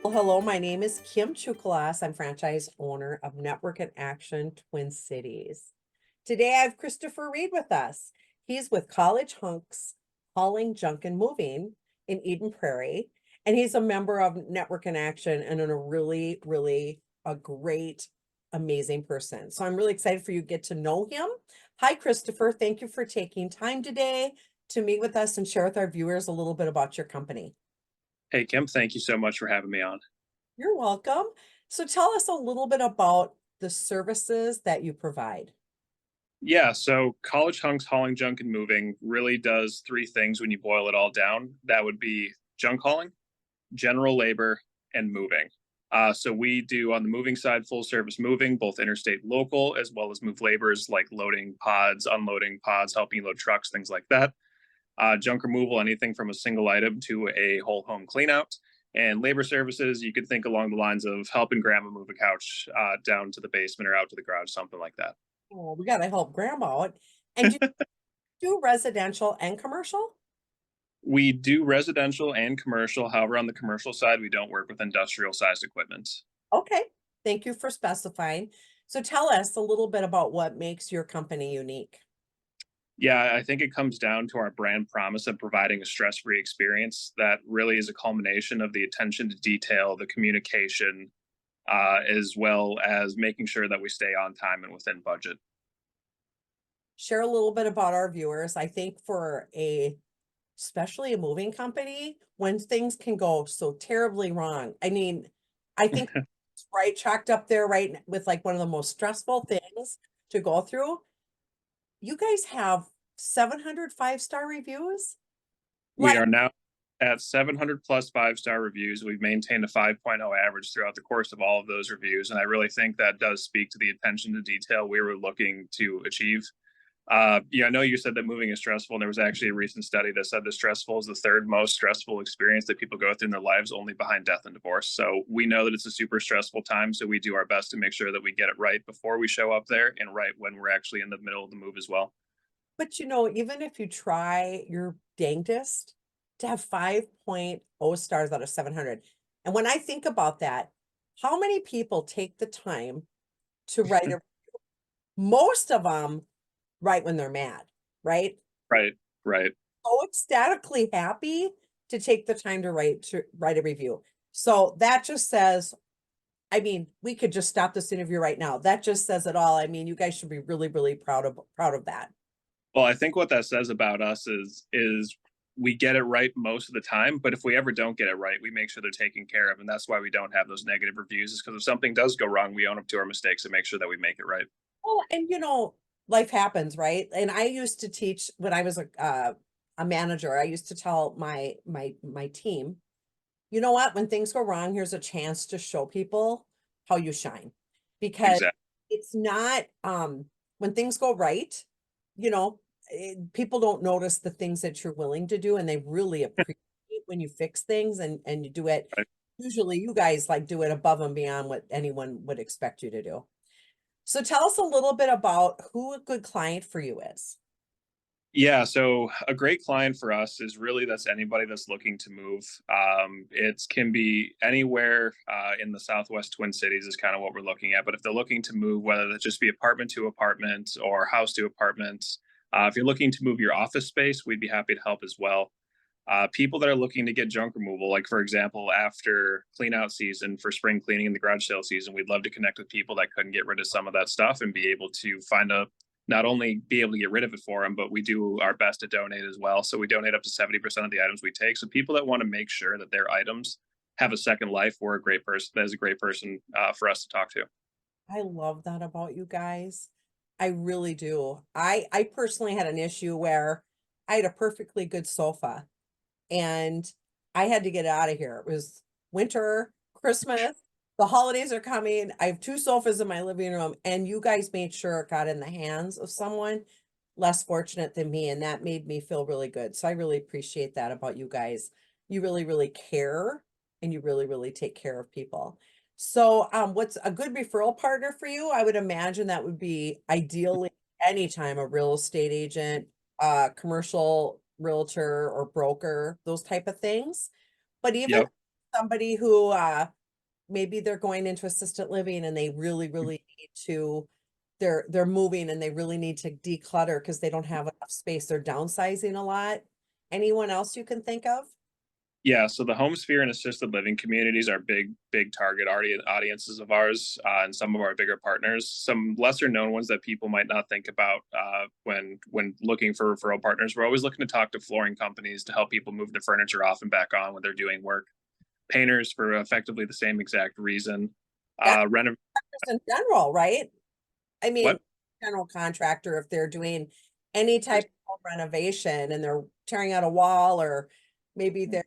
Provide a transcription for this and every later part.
Well, hello, my name is Kim Tsoukalas. I'm franchise owner of Network and Action Twin Cities. Today I have Christopher Reed with us. He's with College Hunks, hauling junk and moving in Eden Prairie, and he's a member of Network and Action and a really a great, amazing person. So I'm really excited for you to get to know him. Hi, Christopher. Thank you for taking time today to meet with us and share with our viewers a little bit about your company. Hey, Kim, thank you so much for having me on. You're welcome. So tell us a little bit about the services that you provide. Yeah, so College Hunks Hauling Junk and Moving really does three things when you boil it all down. That would be junk hauling, general labor, and moving. So we do on the moving side full service moving, both interstate, local, as well as move labors like loading pods, unloading pods, helping you load trucks, things like that. Junk removal, anything from a single item to a whole home clean out. And labor services, you could think along the lines of helping grandma move a couch down to the basement or out to the garage, something like that. Oh, we got to help grandma out. And you do residential and commercial? We do residential and commercial. However, on the commercial side, we don't work with industrial sized equipment. Okay. Thank you for specifying. So tell us a little bit about what makes your company unique. Yeah, I think it comes down to our brand promise of providing a stress free experience that really is a culmination of the attention to detail, the communication, as well as making sure that we stay on time and within budget. Share a little bit about our viewers. I think for especially a moving company, when things can go so terribly wrong. I mean, I think it's right chalked up there, right, with like one of the most stressful things to go through. You guys have 700 five-star reviews? We Like, are now at 700 plus 5-star reviews. We've maintained a 5.0 average throughout the course of all of those reviews. And I really think that does speak to the attention to detail we were looking to achieve. Yeah, I know you said that moving is stressful, and there was actually a recent study that said that stressful is the third most stressful experience that people go through in their lives, only behind death and divorce. So we know that it's a super stressful time. So we do our best to make sure that we get it right before we show up there and right when we're actually in the middle of the move as well. but even if you try your dangest to have 5.0 stars out of 700. And when I think about that, how many people take the time to write a most of them write when they're mad, right? Right, right. So ecstatically happy to take the time to write a review. So that just says, I mean, we could just stop this interview right now. That just says it all. I mean, you guys should be really proud of that. Well, I think what that says about us is we get it right most of the time, but if we ever don't get it right, we make sure they're taken care of, and that's why we don't have those negative reviews. Is because if something does go wrong, we own up to our mistakes and make sure that we make it right. Well, and life happens, right? And I used to teach when I was a manager. I used to tell my team, you know what? When things go wrong, here's a chance to show people how you shine. Because Exactly. it's not when things go right, you know, people don't notice the things that you're willing to do, and they really appreciate when you fix things and you do it. Right. Usually you guys like do it above and beyond what anyone would expect you to do. So tell us a little bit about who a good client for you is. Yeah, so a great client for us is really that's anybody that's looking to move. It can be anywhere in the Southwest Twin Cities is kind of what we're looking at. But if they're looking to move, whether that just be apartment to apartment or house to apartment, if you're looking to move your office space, we'd be happy to help as well. People that are looking to get junk removal, like for example, after clean out season for spring cleaning and the garage sale season, we'd love to connect with people that couldn't get rid of some of that stuff and be able to find a not only be able to get rid of it for them, but we do our best to donate as well. So we donate up to 70% of the items we take. So people that want to make sure that their items have a second life, we're a great person. That is a great person for us to talk to. I love that about you guys. I really do. I personally had an issue where I had a perfectly good sofa and I had to get out of here. It was winter, Christmas, the holidays are coming. I have two sofas in my living room, and you guys made sure it got in the hands of someone less fortunate than me, and that made me feel really good. So I really appreciate that about you guys. You really care, and you really take care of people. So, what's a good referral partner for you? I would imagine that would be ideally anytime a real estate agent, commercial realtor or broker, those type of things. But even Yep. somebody who maybe they're going into assisted living and they really need to, they're moving and they really need to declutter because they don't have enough space. They're downsizing a lot. Anyone else you can think of? Yeah, so the home sphere and assisted living communities are big target audiences of ours, and some of our bigger partners. Some lesser known ones that people might not think about when looking for referral partners. We're always looking to talk to flooring companies to help people move their furniture off and back on when they're doing work. Painters for effectively the same exact reason. That's Renov in general, right? I mean, what? general contractor, if they're doing any type of home renovation and they're tearing out a wall, or maybe they're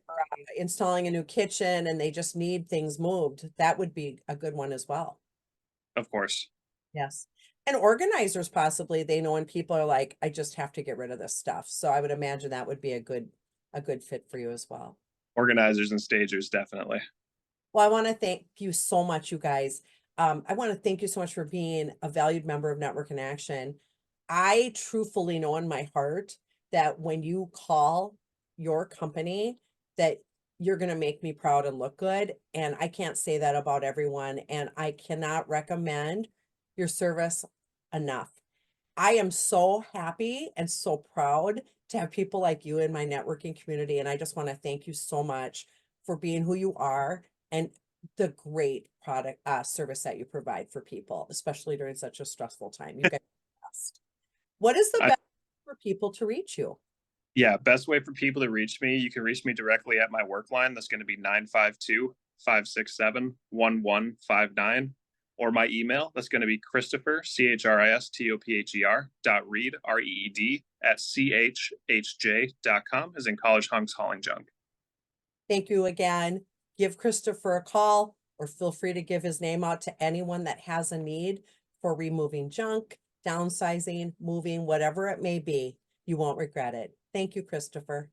installing a new kitchen and they just need things moved, that would be a good one as well. Of course. Yes. And organizers possibly, they know when people are like, I just have to get rid of this stuff. So I would imagine that would be a good fit for you as well. Organizers and stagers, definitely. Well, I want to thank you so much, you guys. I want to thank you so much for being a valued member of Network in Action. I truthfully know in my heart that when you call your company, that you're going to make me proud and look good. And I can't say that about everyone. And I cannot recommend your service enough. I am so happy and so proud to have people like you in my networking community. And I just want to thank you so much for being who you are and the great product service that you provide for people, especially during such a stressful time. You guys are the best. What is the I, best way for people to reach you? yeah, best way for people to reach me, you can reach me directly at my work line. That's going to be 952-567-1159. Or my email, that's going to be Christopher, CHRISTOPHER, .reed, REED, at CHHJ.com, as in College Hunks Hauling Junk. Thank you again. Give Christopher a call or feel free to give his name out to anyone that has a need for removing junk, downsizing, moving, whatever it may be. You won't regret it. Thank you, Christopher.